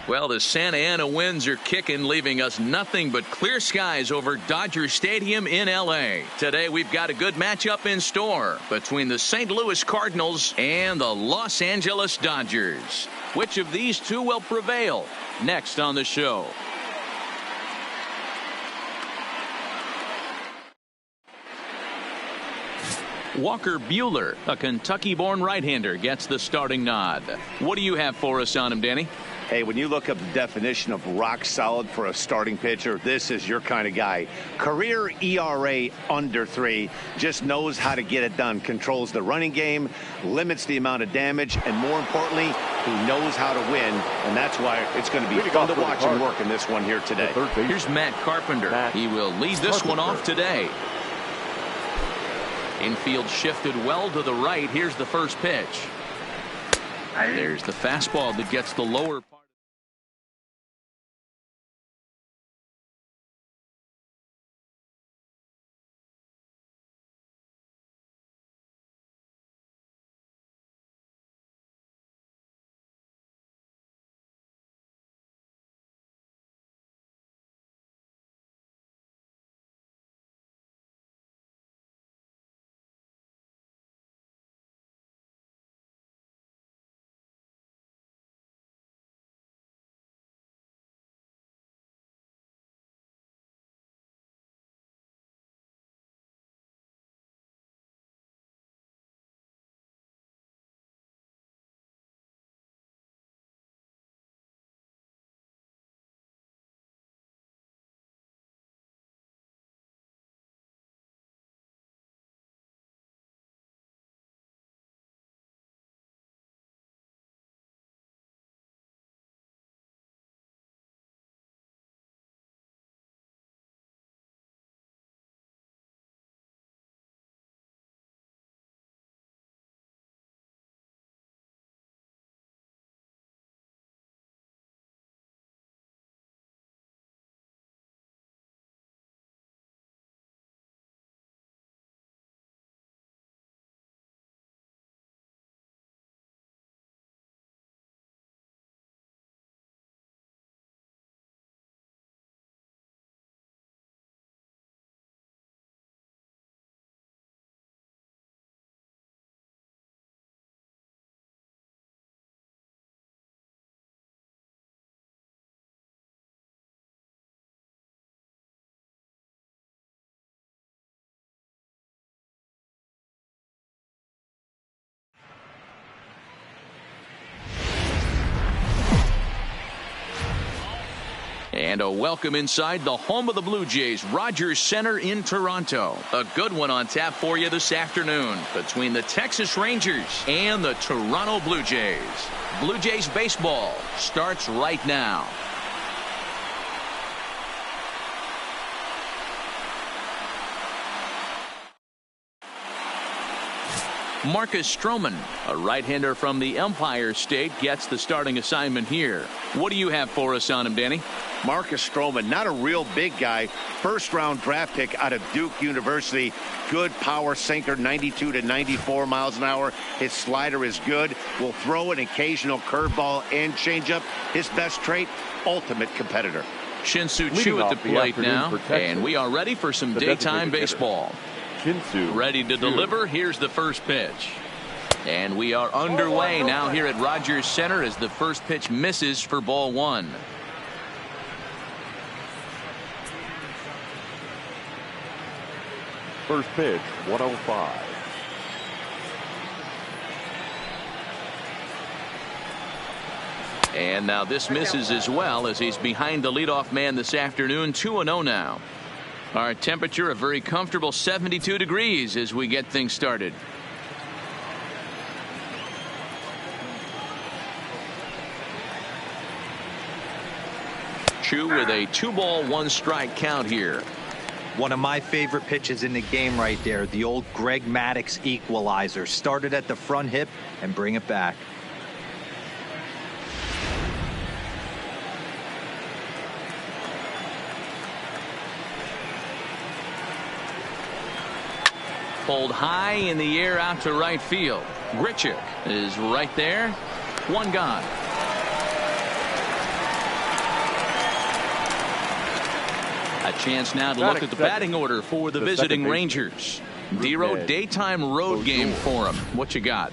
Well, the Santa Ana winds are kicking, leaving us nothing but clear skies over Dodger Stadium in L.A. Today, we've got a good matchup in store between the St. Louis Cardinals and the Los Angeles Dodgers. Which of these two will prevail? Next on the show. Walker Buehler, a Kentucky-born right-hander, gets the starting nod. What do you have for us on him, Danny? Hey, when you look up the definition of rock solid for a starting pitcher, this is your kind of guy. Career ERA under 3, just knows how to get it done, controls the running game, limits the amount of damage, and more importantly, he knows how to win, and that's why it's going to be fun to watch him work in this one here today. Here's Matt Carpenter. He will lead this one off today. Infield shifted well to the right. Here's the first pitch. There's the fastball that gets the lower part. And a welcome inside the home of the Blue Jays, Rogers Center in Toronto. A good one on tap for you this afternoon between the Texas Rangers and the Toronto Blue Jays. Blue Jays baseball starts right now. Marcus Stroman, a right-hander from the Empire State, gets the starting assignment here. What do you have for us on him, Danny? Marcus Stroman, not a real big guy. First-round draft pick out of Duke University. Good power sinker, 92 to 94 miles an hour. His slider is good. Will throw an occasional curveball and changeup. His best trait, ultimate competitor. Shin-Soo Choo at the plate now, and we are ready for some daytime baseball. Ready to deliver. Here's the first pitch. And we are underway now here at Rogers Center as the first pitch misses for ball one. First pitch, 105. And now this misses as well as he's behind the leadoff man this afternoon. 2-0 now. Our temperature a very comfortable 72 degrees as we get things started. Choo with a 2-ball 1-strike count here. One of my favorite pitches in the game right there. The old Greg Maddux equalizer. Started at the front hip and bring it back. Pulled high in the air out to right field. Grichuk is right there. One gone. A chance now to look at the batting order for the visiting Rangers. D-Row, daytime road game for them. What you got?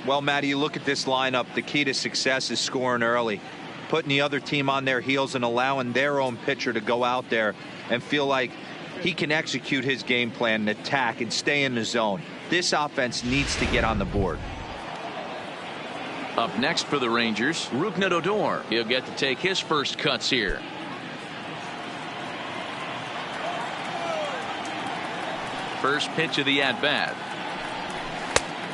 Well, Matty, you look at this lineup. The key to success is scoring early, putting the other team on their heels and allowing their own pitcher to go out there and feel like he can execute his game plan and attack and stay in the zone. This offense needs to get on the board. Up next for the Rangers, Rougned Odor. He'll get to take his first cuts here. First pitch of the at-bat.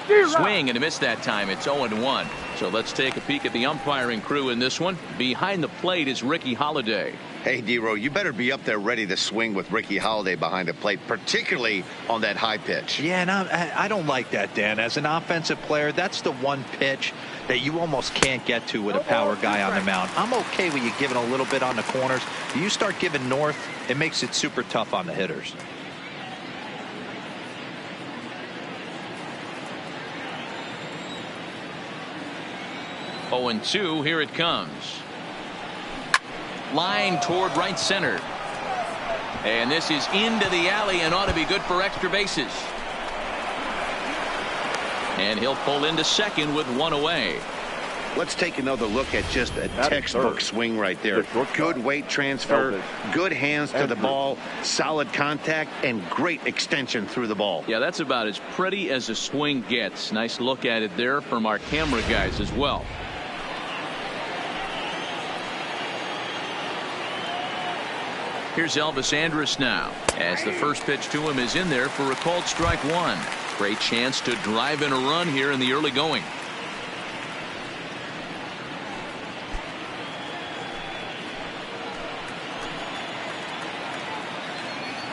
Swing and a miss that time. It's 0-1. So let's take a peek at the umpiring crew in this one. Behind the plate is Ricky Holiday. Hey, D-Row, you better be up there ready to swing with Ricky Holiday behind the plate, particularly on that high pitch. Yeah, and I don't like that, Dan. As an offensive player, that's the one pitch that you almost can't get to with a power guy on the mound. I'm okay with you giving a little bit on the corners. You start giving north, it makes it super tough on the hitters. 0-2, here it comes. Line toward right center. And this is into the alley and ought to be good for extra bases. And he'll pull into second with one away. Let's take another look at just a textbook swing right there. Good weight transfer, good hands to the ball, solid contact, and great extension through the ball. Yeah, that's about as pretty as a swing gets. Nice look at it there from our camera guys as well. Here's Elvis Andrus now, as the first pitch to him is in there for a called strike one. Great chance to drive in a run here in the early going.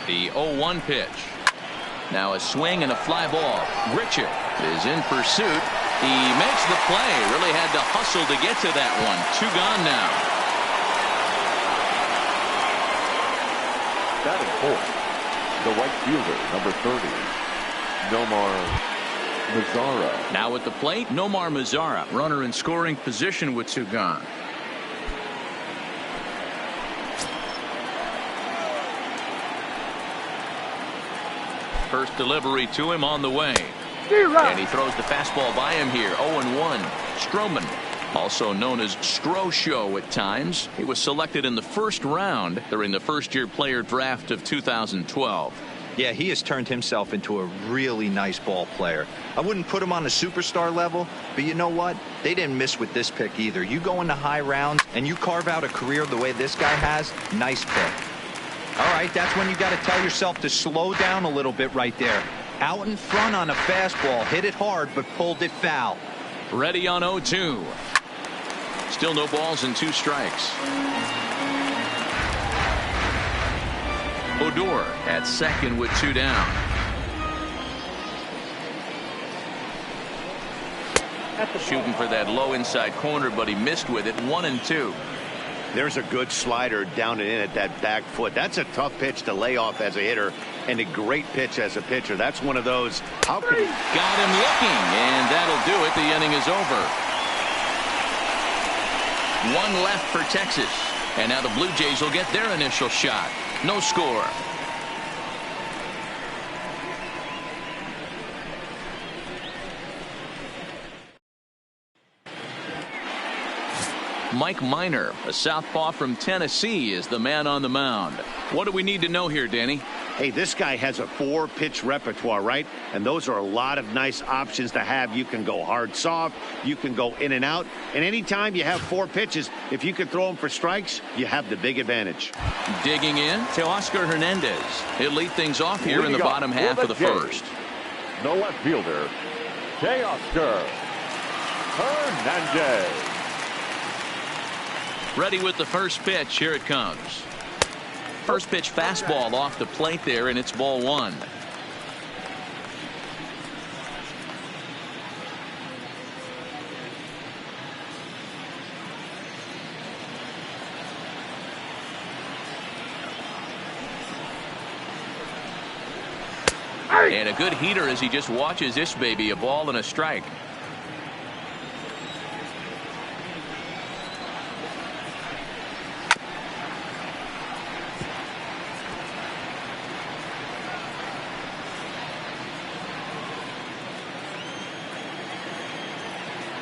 The 0-1 pitch. Now a swing and a fly ball. Grichuk is in pursuit. He makes the play. Really had to hustle to get to that one. Two gone now. Batting fourth, the right fielder, number 30, Nomar Mazara. Now at the plate, Nomar Mazara, runner in scoring position with two gone. First delivery to him on the way. And he throws the fastball by him here. 0-1. Stroman, also known as Strosho at times. He was selected in the first round during the first-year player draft of 2012. Yeah, he has turned himself into a really nice ball player. I wouldn't put him on a superstar level, but you know what? They didn't miss with this pick either. You go into high rounds and you carve out a career the way this guy has, nice pick. All right, that's when you got to tell yourself to slow down a little bit right there. Out in front on a fastball, hit it hard, but pulled it foul. Ready on 0-2. Still no balls and two strikes. Odor at second with two down. Shooting for that low inside corner, but he missed with it. 1-2. There's a good slider down and in at that back foot. That's a tough pitch to lay off as a hitter, and a great pitch as a pitcher. That's one of those. How could he? Got him looking, and that'll do it. The inning is over. One left for Texas, and now the Blue Jays will get their initial shot. No score. Mike Minor, a southpaw from Tennessee, is the man on the mound. What do we need to know here, Danny? Hey, this guy has a 4-pitch repertoire, right? And those are a lot of nice options to have. You can go hard, soft. You can go in and out. And anytime you have 4 pitches, if you can throw them for strikes, you have the big advantage. Digging in to Oscar Hernandez. He'll lead things off here in the bottom half of the first. The left fielder, Oscar Hernandez. Ready with the first pitch. Here it comes. First pitch fastball off the plate there, and it's ball one. And a good heater as he just watches this baby. A ball and a strike.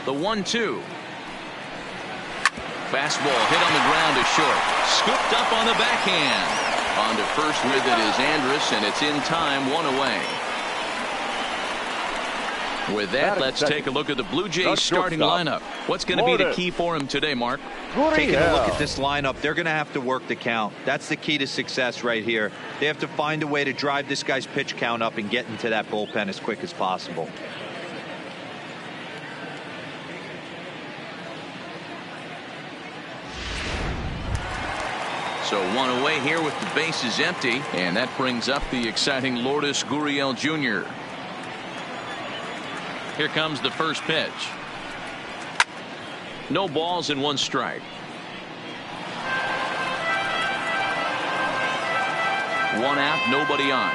The 1-2. Fastball hit on the ground to short. Scooped up on the backhand. On to first with it is Andrus, and it's in time, 1 away. With that, let's take a look at the Blue Jays starting lineup. What's going to be the key for him today, Mark? Taking a look at this lineup, they're going to have to work the count. That's the key to success right here. They have to find a way to drive this guy's pitch count up and get into that bullpen as quick as possible. So 1 away here with the bases empty, and that brings up the exciting Lourdes Gurriel Jr. Here comes the first pitch. No balls and 1 strike. 1 out, nobody on.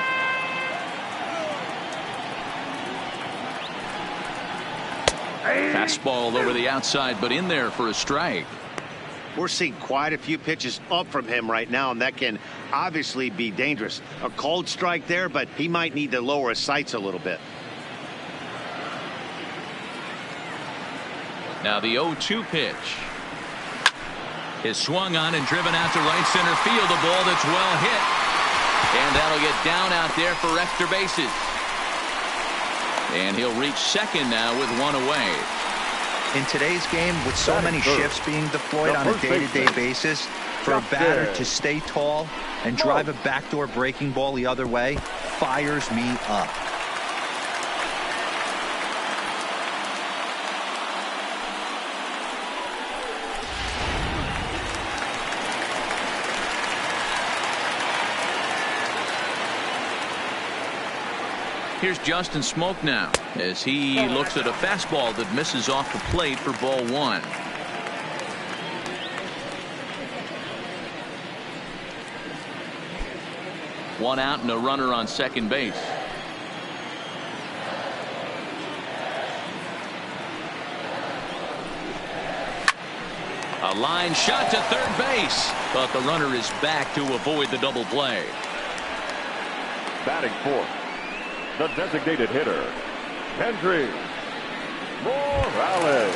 Fastball over the outside, but in there for a strike. We're seeing quite a few pitches up from him right now, and that can obviously be dangerous. A cold strike there, but he might need to lower his sights a little bit. Now the 0-2 pitch is swung on and driven out to right center field. A ball that's well hit, and that'll get down out there for extra bases. And he'll reach second now with 1 away. In today's game, with so many shifts being deployed on a day-to-day basis, for a batter to stay tall and drive a backdoor breaking ball the other way fires me up. Here's Justin Smoke now as he looks at a fastball that misses off the plate for ball 1. One out and a runner on second base. A line shot to third base, but the runner is back to avoid the double play. Batting fourth, the designated hitter, Kendry Morales.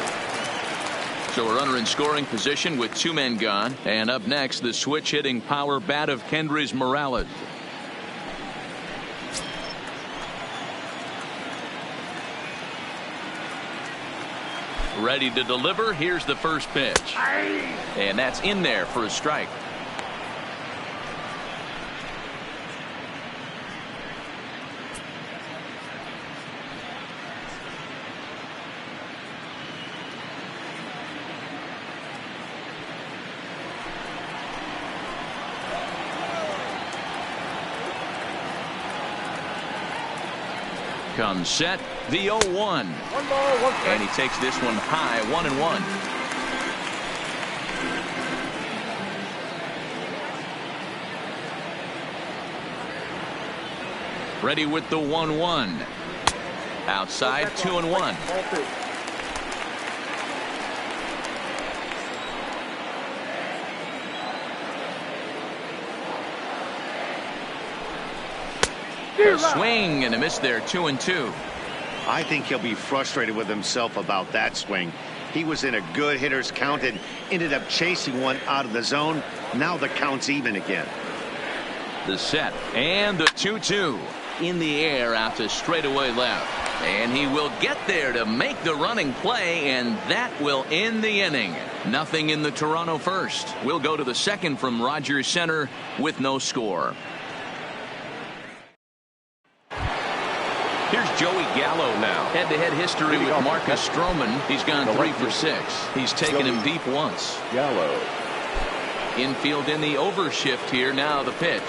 So a runner in scoring position with 2 men gone. And up next, the switch hitting power bat of Kendrys Morales. Ready to deliver. Here's the first pitch. And that's in there for a strike. Comes set, the 0-1. And he takes this one high, 1-1. Ready with the 1-1. Outside, 2-1. A swing and a miss there, 2-2. I think he'll be frustrated with himself about that swing. He was in a good hitter's count and ended up chasing one out of the zone. Now the count's even again. The set and the 2-2 in the air out to straightaway left. And he will get there to make the running play, and that will end the inning. Nothing in the Toronto first. We'll go to the second from Rogers Center with no score. Here's Joey Gallo now. Head-to-head history with Marcus Stroman. He's gone 3 for 6. He's taken him deep once. Gallo. Infield in the overshift here. Now the pitch.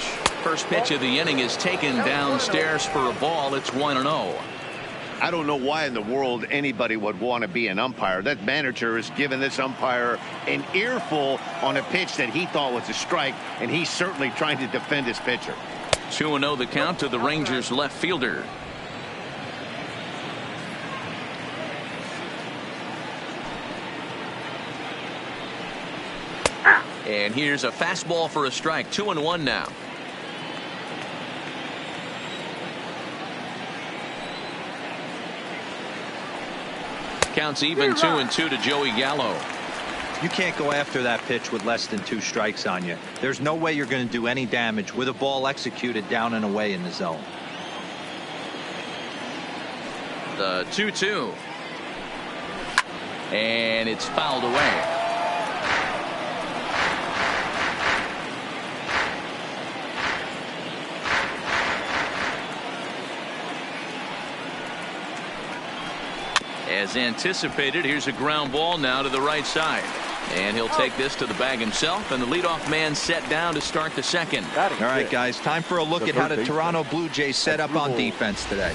First pitch of the inning is taken downstairs for a ball. It's 1-0. I don't know why in the world anybody would want to be an umpire. That manager has given this umpire an earful on a pitch that he thought was a strike, and he's certainly trying to defend his pitcher. 2-0 the count to the Rangers left fielder. And here's a fastball for a strike. 2-1 now. Counts even 2-2 to Joey Gallo. You can't go after that pitch with less than 2 strikes on you. There's no way you're going to do any damage with a ball executed down and away in the zone. The 2-2. And it's fouled away. As anticipated, here's a ground ball now to the right side. And he'll take this to the bag himself, and the leadoff man set down to start the second. All right, guys, time for a look at how the Toronto Blue Jays set up on defense today.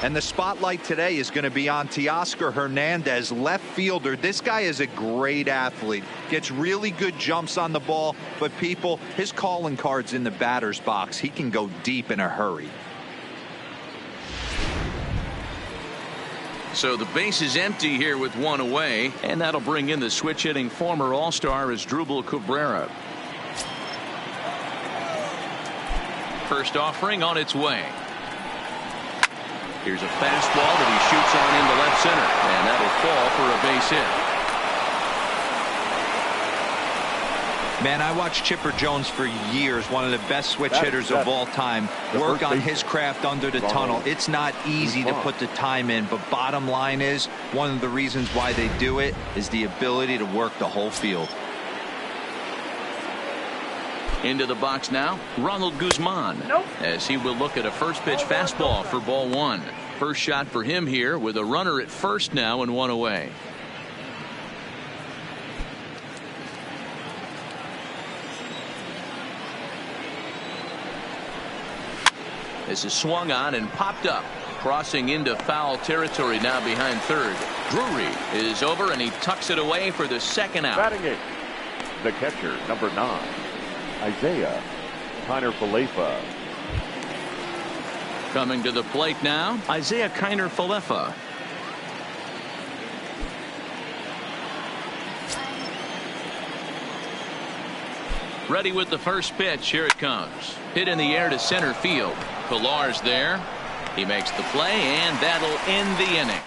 And the spotlight today is going to be on Teoscar Hernandez, left fielder. This guy is a great athlete. Gets really good jumps on the ball, but people, his calling card's in the batter's box. He can go deep in a hurry. So the base is empty here with 1 away, and that'll bring in the switch-hitting former All-Star Asdrubal Cabrera. First offering on its way. Here's a fastball that he shoots on into left center, and that'll fall for a base hit. Man, I watched Chipper Jones for years, one of the best switch hitters of all time. Work on his craft under the tunnel. It's not easy to put the time in, but bottom line is, one of the reasons why they do it is the ability to work the whole field. Into the box now, Ronald Guzman, as he will look at a first pitch fastball for ball 1. First shot for him here with a runner at first now and 1 away. This is swung on and popped up, crossing into foul territory now behind third. Drury is over, and he tucks it away for the second out. Batting it, the catcher, number 9, Isaiah Kiner-Falefa. Coming to the plate now, Isaiah Kiner-Falefa. Ready with the first pitch. Here it comes. Hit in the air to center field. Pillar's there. He makes the play, and that'll end the inning.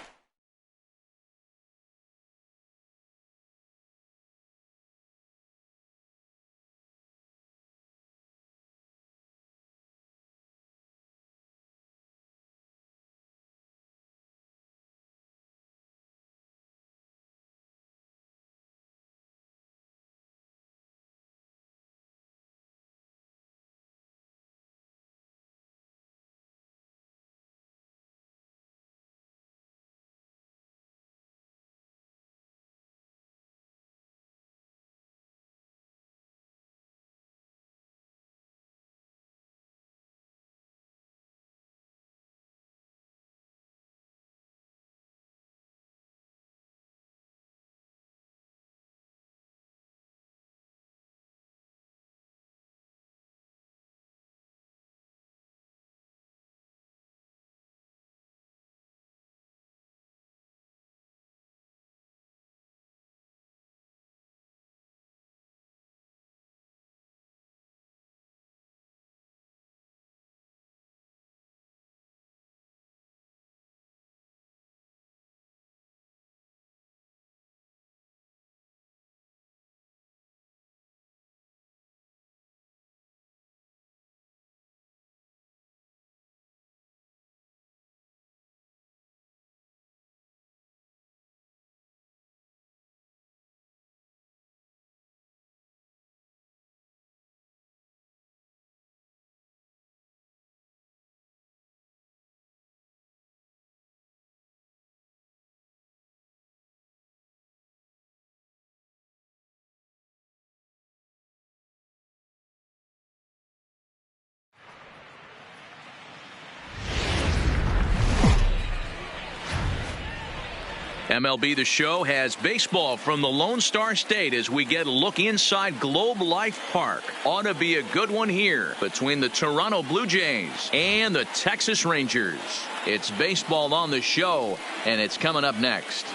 MLB The Show has baseball from the Lone Star State as we get a look inside Globe Life Park. Ought to be a good one here between the Toronto Blue Jays and the Texas Rangers. It's baseball on the show, and it's coming up next.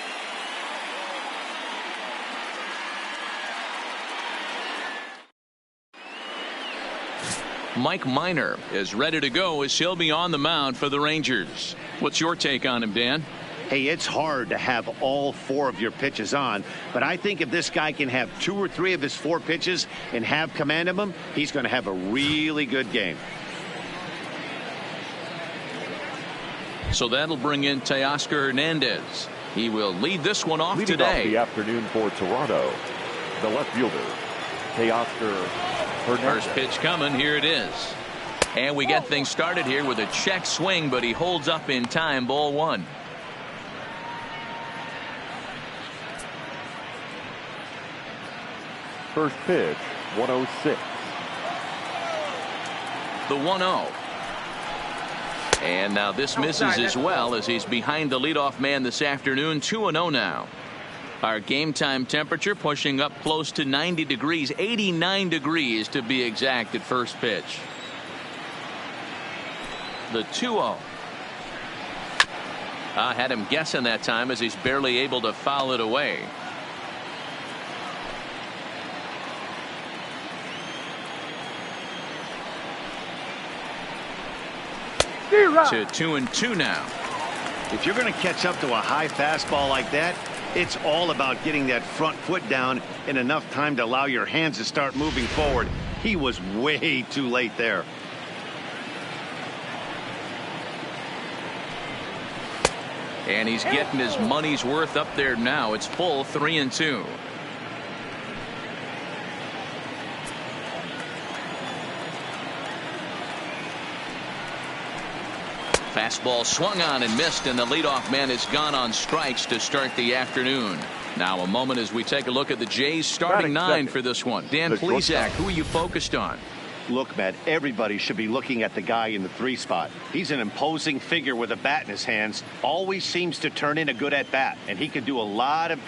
Mike Minor is ready to go as he'll be on the mound for the Rangers. What's your take on him, Dan? Hey, it's hard to have all 4 of your pitches on, but I think if this guy can have 2 or 3 of his 4 pitches and have command of them, he's going to have a really good game. So that'll bring in Teoscar Hernandez. He will lead this one off Leading today. Off the afternoon for Toronto, the left fielder, Teoscar Hernandez. First pitch coming. Here it is. And we get things started here with a check swing, but he holds up in time. Ball 1. First pitch, 106. The 1-0. And now this misses as well, as he's behind the leadoff man this afternoon. 2-0 now. Our game time temperature pushing up close to 90 degrees, 89 degrees to be exact at first pitch. The 2-0. I had him guessing that time, as he's barely able to foul it away. To 2-2 now. If you're going to catch up to a high fastball like that, it's all about getting that front foot down in enough time to allow your hands to start moving forward. He was way too late there. And he's getting his money's worth up there now. It's full 3-2. Fastball swung on and missed, and the leadoff man has gone on strikes to start the afternoon. Now a moment as we take a look at the Jays starting 9 for this one. Dan Plesac, who are you focused on? Look, Matt, everybody should be looking at the guy in the 3 spot. He's an imposing figure with a bat in his hands. Always seems to turn in a good at bat, and he can do a lot of